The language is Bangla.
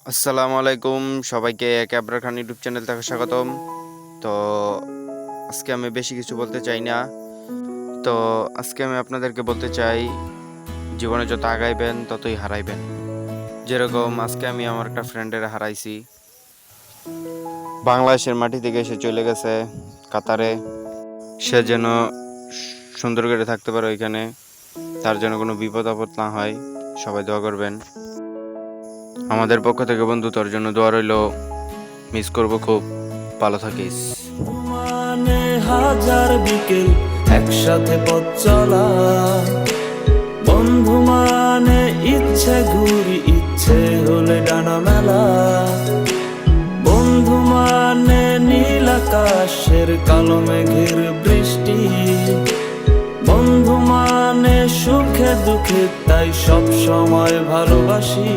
আসসালামু আলাইকুম সবাইকে ক্যাবরা খান ইউটিউব চ্যানেল থেকে স্বাগতম। তো আজকে আমি বেশি কিছু বলতে চাই না। তো আজকে আমি আপনাদেরকে বলতে চাই, জীবনে যত আগাইবেন ততই হারাইবেন। যেরকম আজকে আমি আমার একটা ফ্রেন্ডের হারাইছি। বাংলাদেশের মাটি থেকে এসে চলে গেছে কাতারে। সে যেন সুন্দর করে থাকতে পারে ওইখানে, তার যেন কোনো বিপদ আপদ না হয়। সবাই দোয়া করবেন। আমাদের পক্ষ থেকে বন্ধু, তোর জন্য দোয়া রইলো। মিস করবো খুব। ভালো থাকিস। মানে হাজার বিকেল একসাথে পথ চলা, বন্ধু মানে ইচ্ছে ঘুরি ইচ্ছে হলে ডানা মেলা, বন্ধু মানে নীল আকাশের কালো মেঘের বৃষ্টি, বন্ধু মানে সুখে দুঃখে তাই সব সময় ভালোবাসি।